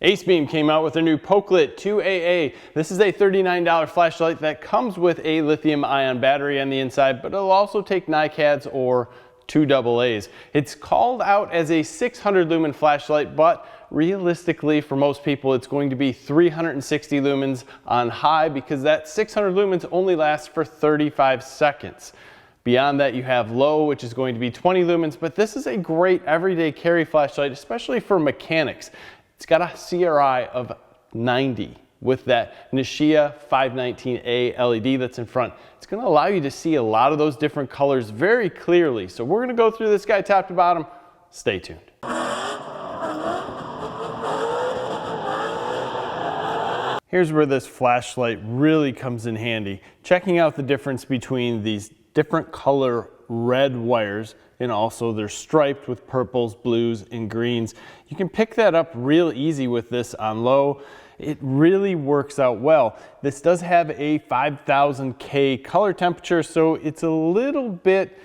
ACEBEAM came out with their new Pokelit 2AA. This is a $39 flashlight that comes with a lithium ion battery on the inside, but it'll also take NiCads or 2AAs. It's called out as a 600 lumen flashlight, but realistically for most people it's going to be 360 lumens on high because that 600 lumens only lasts for 35 seconds. Beyond that you have low, which is going to be 20 lumens, but this is a great everyday carry flashlight, especially for mechanics. It's got a CRI of 90 with that Nichia 519A LED that's in front. It's going to allow you to see a lot of those different colors very clearly. So we're going to go through this guy top to bottom. Stay tuned. Here's where this flashlight really comes in handy. Checking out the difference between these different color red wires, and also they're striped with purples, blues, and greens. You can pick that up real easy with this on low. It really works out well. This does have a 5000K color temperature, so it's a little bit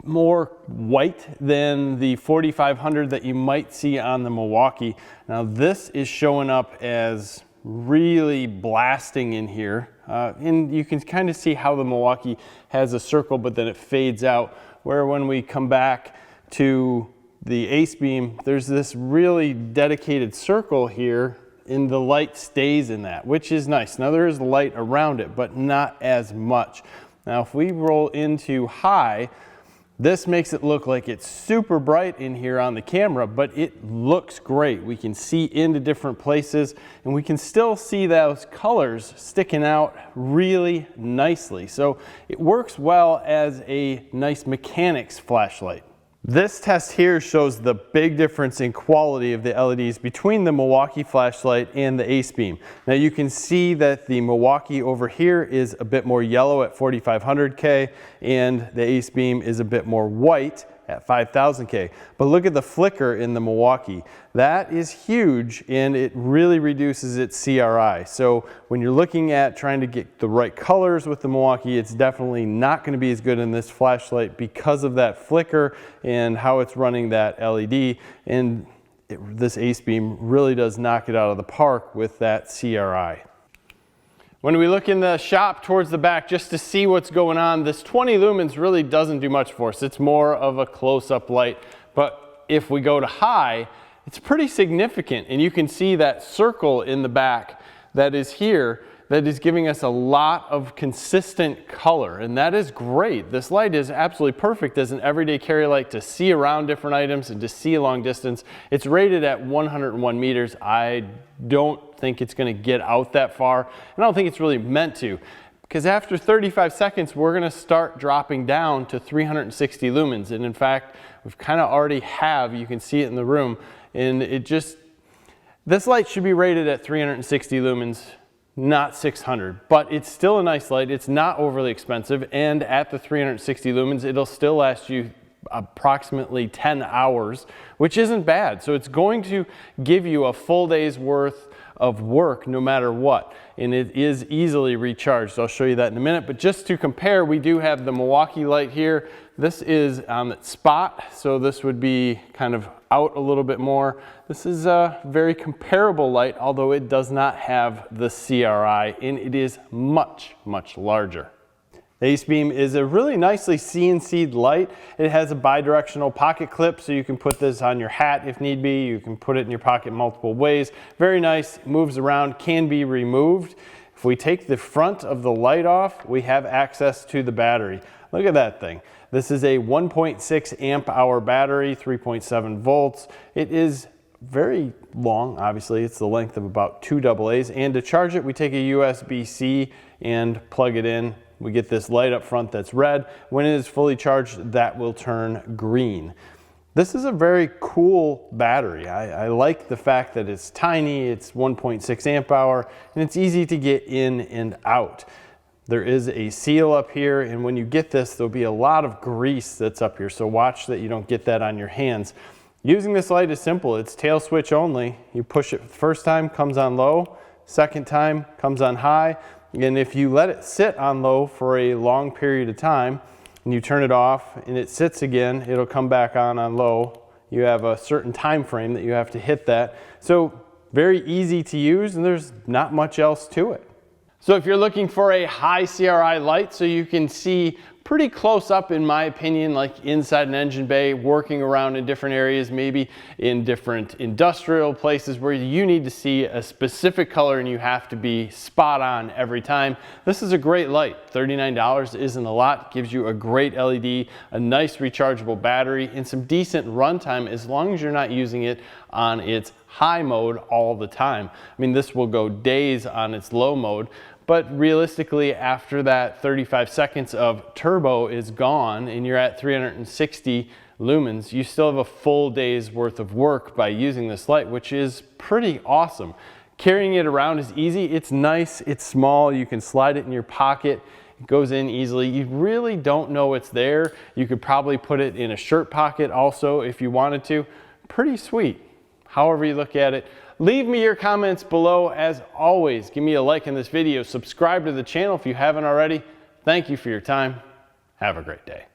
more white than the 4500 that you might see on the Milwaukee. Now this is showing up as really blasting in here. And you can kind of see how the Milwaukee has a circle, but then it fades out. Where when we come back to the ACEBEAM, there's this really dedicated circle here, and the light stays in that, which is nice. Now there is light around it, but not as much. Now if we roll into high, this makes it look like it's super bright in here on the camera, but it looks great. We can see into different places and we can still see those colors sticking out really nicely. So it works well as a nice mechanics flashlight. This test here shows the big difference in quality of the LEDs between the Milwaukee flashlight and the ACEBEAM. Now you can see that the Milwaukee over here is a bit more yellow at 4500K and the ACEBEAM is a bit more white at 5000K. But look at the flicker in the Milwaukee. That is huge and it really reduces its CRI. So when you're looking at trying to get the right colors with the Milwaukee, it's definitely not going to be as good in this flashlight because of that flicker and how it's running that LED. And this ACEBEAM really does knock it out of the park with that CRI. When we look in the shop towards the back just to see what's going on, this 20 lumens really doesn't do much for us. It's more of a close-up light. But if we go to high, it's pretty significant. And you can see that circle in the back that is here that is giving us a lot of consistent color. And that is great. This light is absolutely perfect as an everyday carry light to see around different items and to see a long distance. It's rated at 101 meters. I don't think it's going to get out that far, and I don't think it's really meant to, because after 35 seconds we're going to start dropping down to 360 lumens, and in fact we've kind of already have. You can see it in the room, and this light should be rated at 360 lumens, not 600, but it's still a nice light. It's not overly expensive, and at the 360 lumens it'll still last you approximately 10 hours, which isn't bad. So it's going to give you a full day's worth of work no matter what, and it is easily recharged. I'll show you that in a minute, but just to compare, we do have the Milwaukee light here. This is on its spot, so this would be kind of out a little bit more. This is a very comparable light, although it does not have the CRI, and it is much, much larger. The ACEBEAM is a really nicely CNC'd light. It has a bidirectional pocket clip, so you can put this on your hat if need be. You can put it in your pocket multiple ways. Very nice, moves around, can be removed. If we take the front of the light off, we have access to the battery. Look at that thing. This is a 1.6 amp hour battery, 3.7 volts. It is very long, obviously. It's the length of about 2 AAs. And to charge it, we take a USB-C and plug it in. We get this light up front that's red. When it is fully charged, that will turn green. This is a very cool battery. I like the fact that it's tiny, it's 1.6 amp hour, and it's easy to get in and out. There is a seal up here, and when you get this, there'll be a lot of grease that's up here, so watch that you don't get that on your hands. Using this light is simple. It's tail switch only. You push it the first time, comes on low, second time, comes on high. And if you let it sit on low for a long period of time and you turn it off and it sits again, it'll come back on low. You have a certain time frame that you have to hit that. So very easy to use, and there's not much else to it. So if you're looking for a high CRI light so you can see pretty close up, in my opinion, like inside an engine bay, working around in different areas, maybe in different industrial places where you need to see a specific color and you have to be spot on every time, this is a great light. $39 isn't a lot, gives you a great LED, a nice rechargeable battery, and some decent runtime as long as you're not using it on its high mode all the time. I mean, this will go days on its low mode, but realistically, after that 35 seconds of turbo is gone and you're at 360 lumens, you still have a full day's worth of work by using this light, which is pretty awesome. Carrying it around is easy. It's nice, it's small, you can slide it in your pocket. It goes in easily. You really don't know it's there. You could probably put it in a shirt pocket also if you wanted to. Pretty sweet. However you look at it. Leave me your comments below. As always, give me a like in this video. Subscribe to the channel if you haven't already. Thank you for your time. Have a great day.